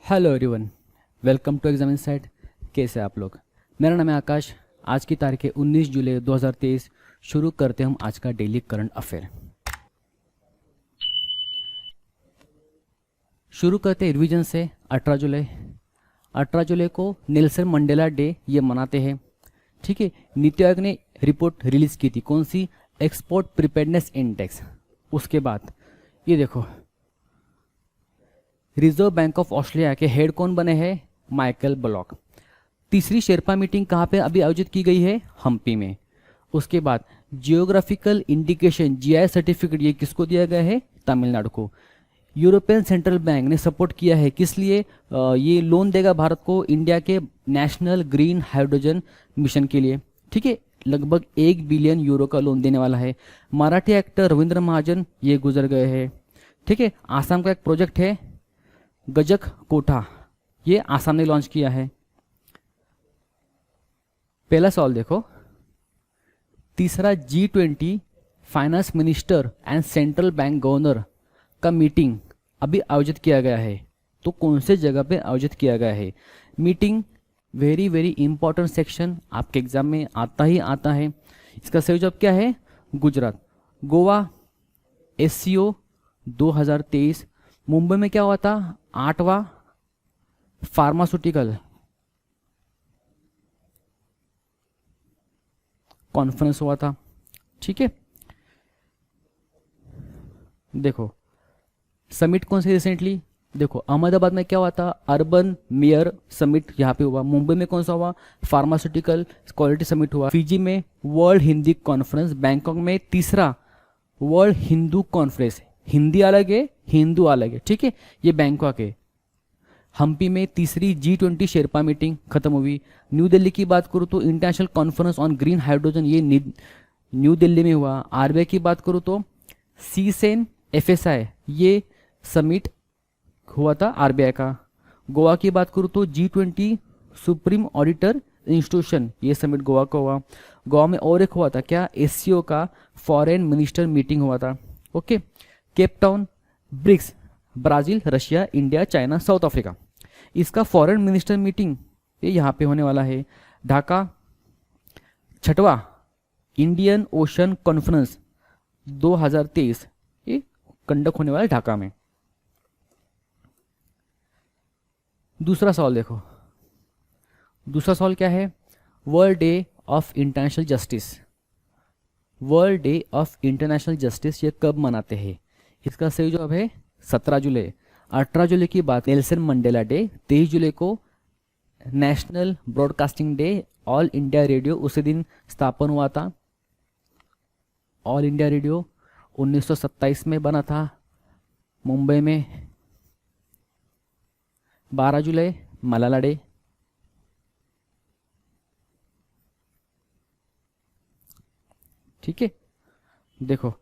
Hello everyone, welcome to Exam Insight. कैसे हैं आप लोग? मेरा नाम है आकाश। आज की तारीख है 19 जुलाई 2023। शुरू करते हैं हम आज का डेली करंट अफेयर। शुरू करते हैं रिवीजन से। 18 जुलाई को नेल्सन मंडेला डे ये मनाते हैं। ठीक है। नीति आयोग ने रिपोर्ट रिलीज की थी, कौन सी? Export preparedness index. उसके बाद ये देखो, रिजर्व बैंक ऑफ ऑस्ट्रेलिया के हेड कौन बने हैं? Michael block. तीसरी शेरपा मीटिंग कहाँ पे अभी आयोजित की गई है? हम्पी में। उसके बाद जियोग्राफिकल इंडिकेशन जीआई सर्टिफिकेट ये किसको दिया गया है? तमिलनाडु को। यूरोपियन सेंट्रल बैंक ने सपोर्ट किया है, किस लिए? ये लोन देगा भारत को इंडिया के नेशनल ग्रीन हाइड्रोजन मिशन के लिए। ठीक है, लगभग 1 बिलियन यूरो का लोन देने वाला है। मराठी एक्टर रविंद्र महाजन ये गुजर गए हैं। ठीक है। आसाम का एक प्रोजेक्ट है गजक कोठा, ये आसाम ने लॉन्च किया है। पहला सवाल देखो, तीसरा G20 finance minister and central bank governor का मीटिंग अभी आयोजित किया गया है। तो कौन से जगह पे आयोजित किया गया है? Meeting very very important section, आपके एग्जाम में आता ही आता है। इसका सही जवाब क्या है? गुजरात। गोवा SCO 2023। मुंबई में क्या हुआ था? 8वां फार्मास्यूटिकल कॉन्फ्रेंस हुआ था। ठीक है। देखो समिट कौन से रिसेंटली, देखो अहमदाबाद में क्या हुआ था? अर्बन मेयर समिट यहाँ पे हुआ। मुंबई में कौन सा हुआ? फार्मास्यूटिकल क्वालिटी समिट हुआ। फिजी में वर्ल्ड हिंदी कॉन्फ्रेंस। बैंकॉक में तीसरा वर्ल्ड हिंदू कॉन्फ्रेंस। हिंदी अलग है, हिंदू अलग है। ठीक है, ये बैंकॉक है। हम्पी में तीसरी G20 शेरपा मीटिंग खत्म हुई। न्यू दिल्ली की बात करूँ तो international conference on green hydrogen ये न्यू दिल्ली में हुआ। आरबीआई की बात करूँ तो CSEN FSI ये समिट हुआ था आरबीआई का। गोवा की बात करूँ तो G20 सुप्रीम ऑडिटर इंस्टीट्यूशन ये समिट गोवा का हुआ। गोवा में और एक हुआ था क्या? SCO का फॉरेन मिनिस्टर मीटिंग हुआ था। Okay. Cape Town BRICS, Brazil, Russia, India, China, South Africa, इसका फॉरेन मिनिस्टर मीटिंग ये यहाँ पे होने वाला है। ढाका 6वां इंडियन ओशन कॉन्फ्रेंस 2023 ये कंडक्ट होने वाला है ढाका में। दूसरा सवाल देखो, दूसरा सवाल क्या है? World day of international justice. World day of international justice ये कब मनाते हैं? इसका सही जवाब है 17 जुलाई। 18 जुलाई की बात नेल्सन मंडेला डे। 23 जुलाई को national broadcasting day. All India radio उसी दिन स्थापन हुआ था। ऑल इंडिया रेडियो 1927 में बना था मुंबई में। 12 जुलाई मलाला डे। ठीक है। देखो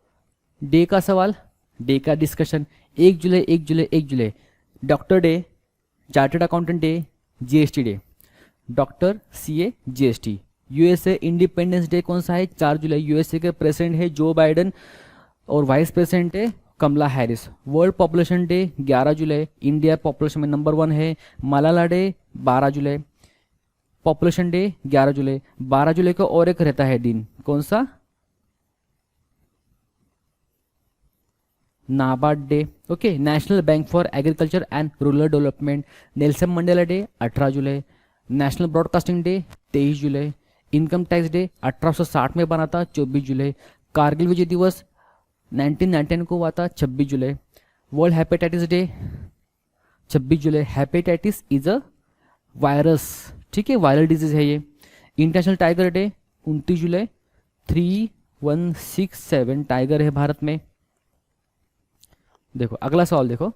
डे का सवाल, डे का डिस्कशन। 1 जुलाई doctor day, chartered accountant day, GST डे। Doctor CA GST। USA independence day कौन सा है? 4 जुलाई। USA के प्रेसिडेंट है जो बाइडन और वाइस प्रेसिडेंट है कमला हैरिस। वर्ल्ड पॉपुलेशन डे 11 जुलाई। इंडिया पॉपुलेशन में नंबर 1 है। मलाला डे 12 जुलाई। पॉपुलेशन डे 11 जुलाई। 12 जुलाई को और एक रहता है दिन, कौन सा? NABARD day. Okay. National bank for agriculture and rural development. Nelson Mandela day 18 July. National broadcasting day 23 July. Income tax day 1860 में बना था 24 जुलाई। कारगिल विजय दिवस 1999 को हुआ था 26 जुलाई। वर्ल्ड हेपेटाइटिस डे 26 जुलाई। हेपेटाइटिस इज अ वायरस, ठीक है, वायरल डिजीज है ये। इंटरनेशनल टाइगर डे 29 जुलाई। 3167 टाइगर है भारत में। देखो अगला सवाल देखो,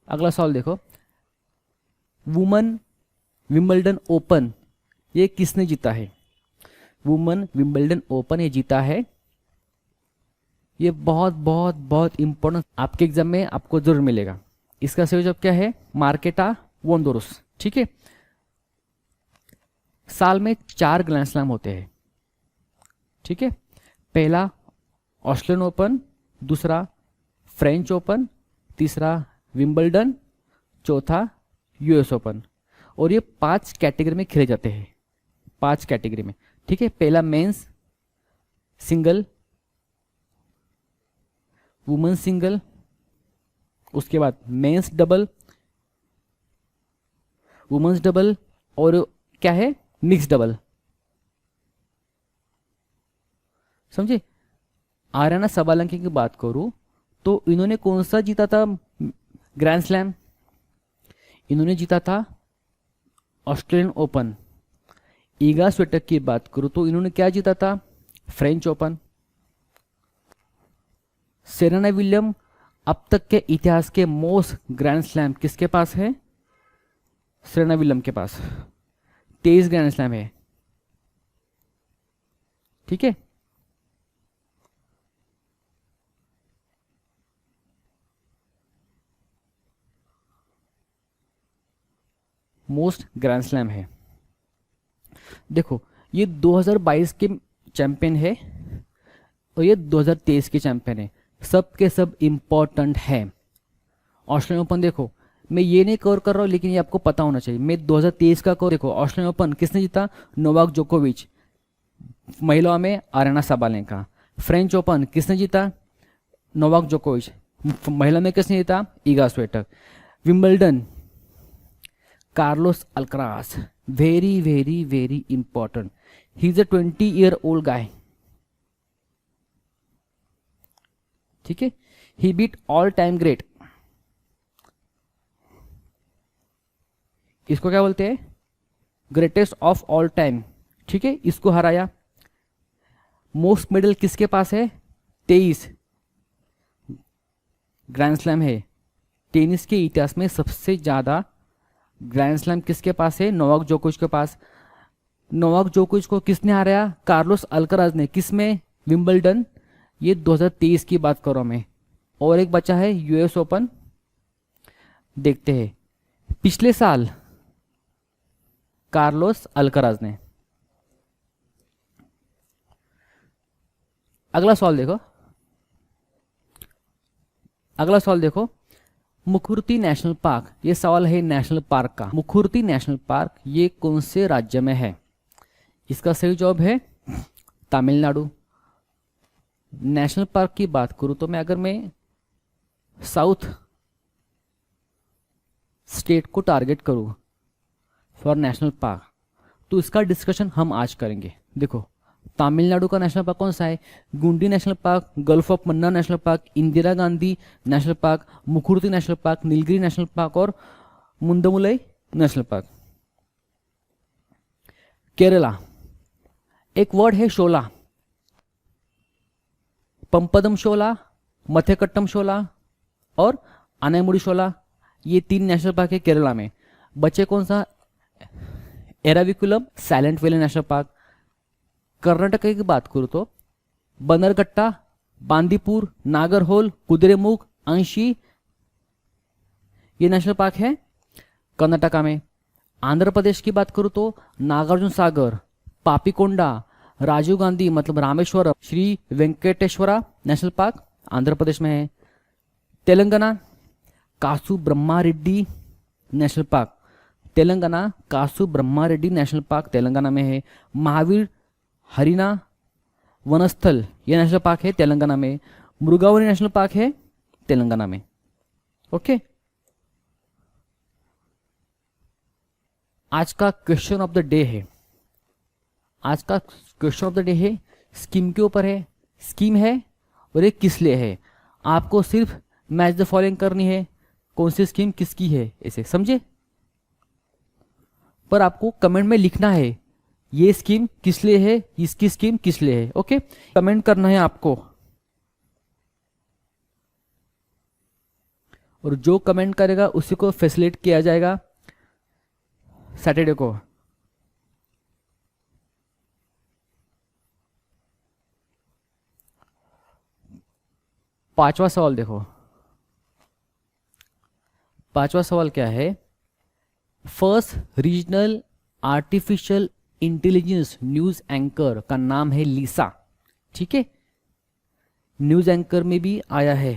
अगला सवाल देखो, वुमन विंबलडन ओपन ये किसने जीता है? वुमन विंबलडन ओपन ये जीता है, ये बहुत बहुत बहुत इंपॉर्टेंट आपके एग्जाम में आपको जरूर मिलेगा। इसका सही जवाब क्या है? मार्केटा वोंडोरस। ठीक है। साल में 4 ग्रैंड स्लैम होते हैं। ठीक है। पहला ऑस्ट्रेलियन ओपन, दूसरा फ्रेंच ओपन, तीसरा विंबलडन, चौथा यूएस ओपन। और ये 5 कैटेगरी में खेले जाते हैं, 5 कैटेगरी में, ठीक है। पहला मेंस सिंगल, वुमेन सिंगल, उसके बाद मेंस डबल, वुमेन्स डबल, और क्या है, मिक्स डबल। समझे। आर्याना सबालंकी की बात करूं तो इन्होंने कौन सा जीता था ग्रैंड स्लैम? इन्होंने जीता था ऑस्ट्रेलियन ओपन। ईगा स्वीटक की बात करूं तो इन्होंने क्या जीता था? French open. सेरेना विलियम अब तक के इतिहास के मोस्ट ग्रैंड स्लैम किसके पास है? सेरेना विलियम के पास 23 ग्रैंड स्लैम है, ठीक है। मोस्ट ग्रैंड स्लैम है। देखो ये 2022 के चैंपियन है और ये 2023 के चैंपियन है, सब के सब इंपॉर्टेंट है। ऑस्ट्रेलियन ओपन देखो, मैं ये नहीं कवर कर रहा हूँ लेकिन ये आपको पता होना चाहिए। मैं 2023 का कवर, देखो ऑस्ट्रेलियन ओपन किसने जीता? नोवाक जोकोविच। महिलाओं में आर्याना सबालेंका। फ्रेंच ओपन किसने जीता? नोवाक जोकोविच। महिला में किसने जीता? Iga Swiatek. Wimbledon Carlos Alcaraz, very very very important, he is a 20-year-old guy, ठीक है। He beat all time great, इसको क्या बोलते हैं? ग्रेटेस्ट ऑफ ऑल टाइम, ठीक है, इसको हराया। मोस्ट मेडल किसके पास है? 23 ग्रैंड स्लैम है। टेनिस के इतिहास में सबसे ज्यादा ग्रैंड स्लैम किसके पास है? नोवाक जोकोविच के पास। नोवाक जोकोविच को किसने हराया? कार्लोस अल्कराज ने। किसमें? विंबलडन। ये 2023 की बात करो मैं। और एक बचा है यूएस ओपन, देखते हैं। पिछले साल कार्लोस अल्कराज ने। अगला सवाल देखो, अगला सवाल देखो, मुखुर्ती नेशनल पार्क, ये सवाल है नेशनल पार्क का। मुखुर्ती नेशनल पार्क ये कौन से राज्य में है? इसका सही जवाब है तमिलनाडु। नेशनल पार्क की बात करूं तो मैं साउथ स्टेट को टारगेट करूं फॉर नेशनल पार्क तो इसका डिस्कशन हम आज करेंगे। देखो तमिलनाडु का नेशनल पार्क कौन सा है? Guindy national park, gulf of Mannar national park, Indira Gandhi national park, Mukurthi national park, Nilgiri national park और मुंदमुलई नेशनल पार्क। केरला, एक वर्ड है शोला, पंपदम शोला, मथेकट्टम शोला और अनामुडी शोला, ये 3 नेशनल पार्क है केरला में। बचे कौन सा? Eravikulam, silent valley national park. Karnataka की बात करूं तो बनरघट्टा, बांदीपुर, नागरहोल, कुद्रेमुख, अंशी, ये नेशनल पार्क है कर्नाटका में। आंध्र प्रदेश की बात करूं तो नागार्जुन सागर, पापीकोंडा, राजीव गांधी मतलब रामेश्वरम, श्री वेंकटेश्वरा नेशनल पार्क आंध्र प्रदेश में है। तेलंगाना कासु ब्रह्मा रेड्डी नेशनल पार्क, तेलंगाना कासु ब्रह्मा रेड्डी नेशनल पार्क तेलंगाना में है। महावीर हरिना वनस्थल ये नेशनल पार्क है तेलंगाना में। मुरुगावरी नेशनल पार्क है तेलंगाना में। ओके, आज का क्वेश्चन ऑफ द डे है, आज का क्वेश्चन ऑफ द डे है स्कीम के ऊपर है। स्कीम है और ये किस लिए है? आपको सिर्फ मैच द फॉलोइंग करनी है, कौन सी स्कीम किसकी है, ऐसे समझे। पर आपको कमेंट में लिखना है ये स्कीम किस लिए है, इसकी स्कीम किस लिए है। ओके, कमेंट करना है आपको, और जो कमेंट करेगा उसी को फैसिलिटेट किया जाएगा सैटरडे को। पांचवा सवाल देखो, पांचवा सवाल क्या है? First regional artificial intelligence news anchor का नाम है लिसा, ठीक है। न्यूज एंकर में भी आया है,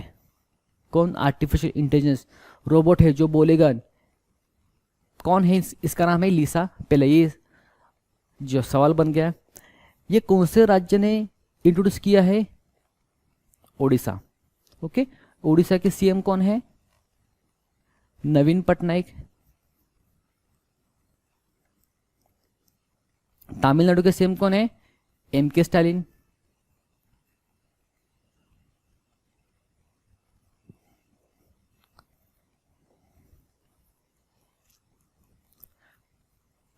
कौन? आर्टिफिशियल इंटेलिजेंस रोबोट है जो बोलेगा। कौन है? इसका नाम है लिसा। पहले ये जो सवाल बन गया। ये कौन से राज्य ने इंट्रोड्यूस किया है? ओडिशा। ओके, ओडिशा के सीएम कौन है? नवीन पटनायक। तमिलनाडु के सीएम कौन है? MK Stalin.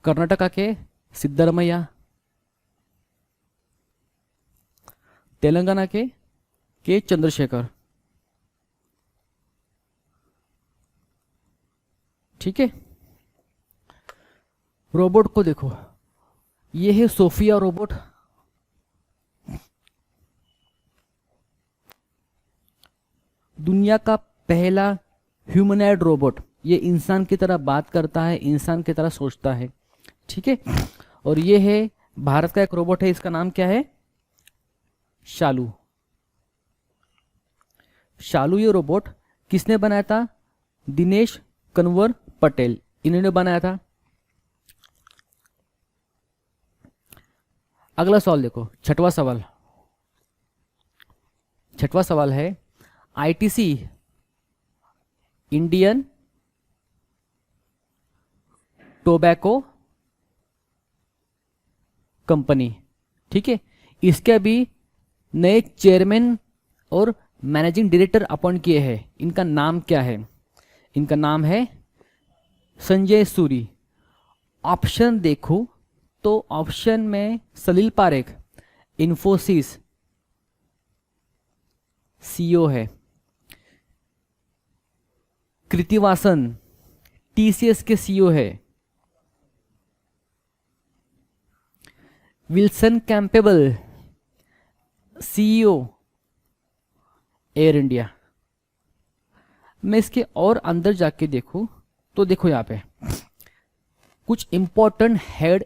कर्नाटका के सिद्धरमैया। तेलंगाना के चंद्रशेखर। ठीक है। रोबोट को देखो, ये है सोफिया रोबोट। दुनिया का पहला ह्यूमनॉइड रोबोट। ये इंसान की तरह बात करता है, इंसान की तरह सोचता है। ठीक है। और ये है भारत का एक रोबोट है, इसका नाम क्या है? शालू। शालू ये रोबोट किसने बनाया था? दिनेश कन्वर पटेल, इन्होंने बनाया था। अगला सवाल देखो, छठवां सवाल। छठवां सवाल है आईटीसी इंडियन टोबैको कंपनी। ठीक है। इसके अभी नए चेयरमैन और मैनेजिंग डायरेक्टर अपॉइंट किए हैं। इनका नाम क्या है? इनका नाम है संजय सूरी। ऑप्शन देखो तो ऑप्शन में सलील पारेख इन्फोसिस सीईओ है, कृतिवासन टीसीएस के सीईओ है, Wilson Campbell CEO air India. मैं इसके और अंदर जाके देखूं तो देखो यहाँ पे कुछ इंपॉर्टेंट हेड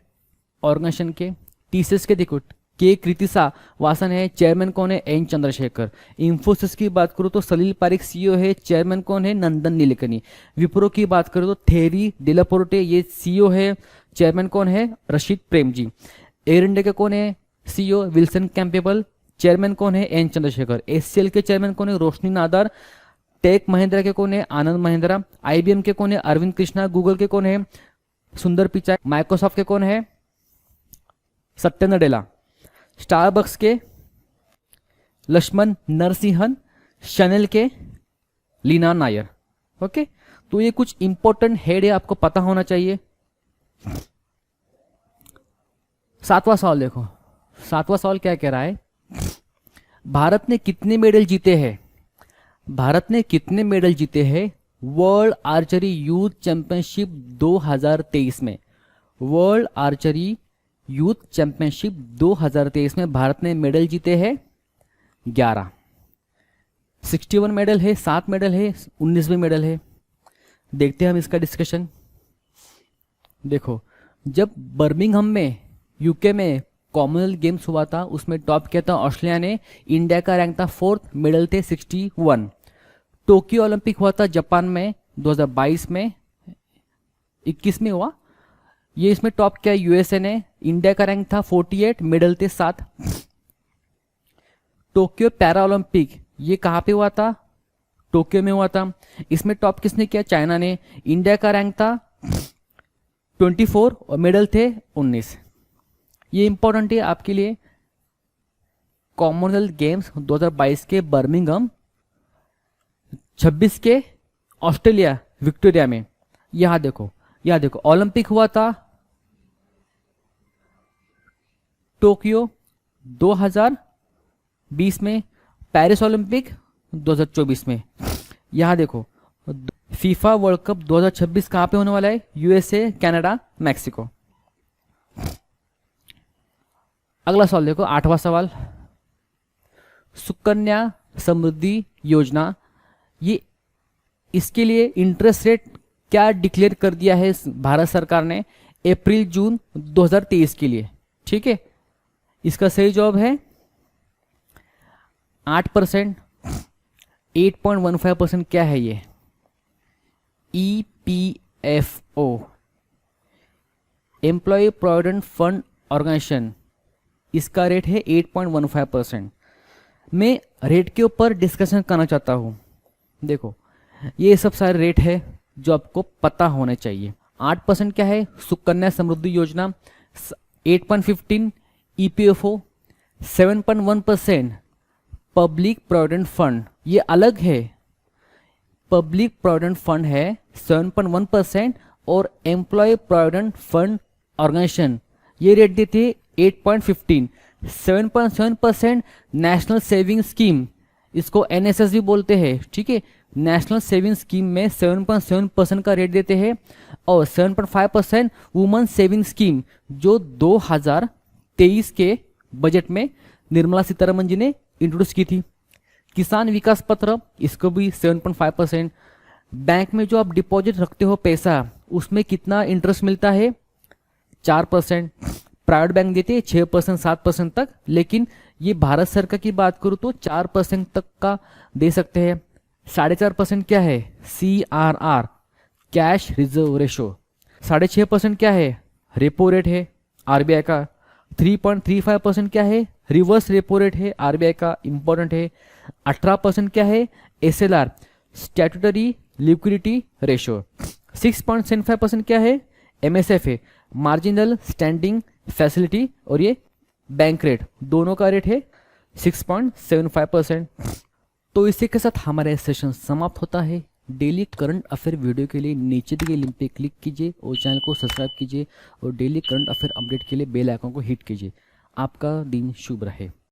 ऑर्गेनाइजेशन के टीसीएस के देखो, के कृतिसा वासन है, चेयरमैन कौन है? एन चंद्रशेखर। इंफोसिस की बात करो तो सलील पारिक सीईओ है, चेयरमैन कौन है? नंदन नीलेकनी। विप्रो की बात करो तो थेरी डेलापोर्टे ये सीईओ है, चेयरमैन कौन है? रशीद प्रेमजी। एयर इंडिया के कौन है सीईओ? Wilson Campbell. चेयरमैन कौन है? एन चंद्रशेखर। एचसीएल के चेयरमैन कौन है? रोशनी नादर। टेक महिंद्रा के कौन है? आनंद महिंद्रा। आईबीएम के कौन है? अरविंद कृष्णा। गूगल के कौन है? सुंदर पिचाई। माइक्रोसॉफ्ट के कौन है? सत्य नडेला। स्टारबक्स के लक्ष्मण नरसिंहन। शनेल के लीना नायर। ओके, तो ये कुछ इंपॉर्टेंट हेड है, आपको पता होना चाहिए। सातवां सवाल देखो, सातवां सवाल क्या कह रहा है? भारत ने कितने मेडल जीते हैं? भारत ने कितने मेडल जीते हैं वर्ल्ड आर्चरी यूथ चैंपियनशिप 2023 में? वर्ल्ड आर्चरी यूथ चैंपियनशिप 2023 में भारत ने मेडल जीते हैं 11। 61 मेडल है, 7 मेडल है, 19वें मेडल है। देखते हैं हम इसका डिस्कशन। देखो, जब बर्मिंघम में यूके में कॉमनवेल्थ गेम्स हुआ था, उसमें टॉप किया था ऑस्ट्रेलिया ने। इंडिया का रैंक था 4th, मेडल थे 61। टोक्यो ओलंपिक हुआ था जापान में 2022 में, 21 में हुआ। ये इसमें टॉप किया यूएसए ने। इंडिया का रैंक था 48, मेडल थे 7। टोक्यो पैरा ओलंपिक ये कहाँ पे हुआ था? टोक्यो में हुआ था। इसमें टॉप किसने किया? चाइना ने। इंडिया का रैंक था 24 और मेडल थे 19। ये इंपॉर्टेंट है आपके लिए। कॉमनवेल्थ गेम्स 2022 के बर्मिंघम, 26 के ऑस्ट्रेलिया विक्टोरिया में। यहां देखो, यहां देखो, ओलंपिक हुआ था टोक्यो 2020 में, पेरिस ओलंपिक 2024 में। यहां देखो, फीफा वर्ल्ड कप 2026 कहां पे होने वाला है? USA, Canada, Mexico. अगला सवाल देखो, 8वां सवाल। सुकन्या समृद्धि योजना, ये इसके लिए इंटरेस्ट रेट क्या डिक्लेयर कर दिया है भारत सरकार ने? अप्रैल जून 2023 के लिए। ठीक है, इसका सही जवाब है 8%। 8.15% क्या है ये? EPFO, employ provident fund organisation, इसका रेट है 8.15%। मैं रेट के ऊपर डिस्कशन करना चाहता हूँ। देखो ये सब सारे रेट है जो आपको पता होने चाहिए। 8% क्या है? सुकन्या समृद्धि योजना, 8.15 EPFO, 7.1% पब्लिक प्रोविडेंट फंड, ये अलग है। पब्लिक प्रोविडेंट फंड है 7.1% और एम्प्लॉय प्रोविडेंट फंड ऑर्गेनाइजेशन ये रेट देते हैं 8.15। 7.7% नेशनल सेविंग स्कीम, इसको NSS भी बोलते हैं, ठीक है। नेशनल सेविंग स्कीम में 7.7% का रेट देते हैं। और 7.5% वुमेन सेविंग स्कीम जो 2023 के बजट में निर्मला सीतारमन जी ने इंट्रोड्यूस की थी। किसान विकास पत्र, इसको भी 7.5%। बैंक में जो आप डिपॉजिट रखते हो पैसा, उसमें कितना इंटरेस्ट मिलता है? 4%। प्राइवेट बैंक देते हैं 6% 7% तक, लेकिन ये भारत सरकार की बात करूँ तो 4% तक का दे सकते हैं। 4.5% क्या है? CRR, cash reserve ratio. 6.5% क्या है? रेपो रेट है RBI का। 3.35% क्या है? रिवर्स रेपो रेट है RBI का, इंपॉर्टेंट है। 18% क्या है? SLR, statutory liquidity ratio. 6.75% क्या है? MSF है, मार्जिनल स्टैंडिंग फैसिलिटी, और ये बैंक रेट, दोनों का रेट है 6.75%। तो इसी के साथ हमारा सेशन समाप्त होता है। डेली करंट अफेयर वीडियो के लिए नीचे दिए लिंक पे क्लिक कीजिए और चैनल को सब्सक्राइब कीजिए और डेली करंट अफेयर अपडेट के लिए बेल आइकन को हिट कीजिए। आपका दिन शुभ रहे।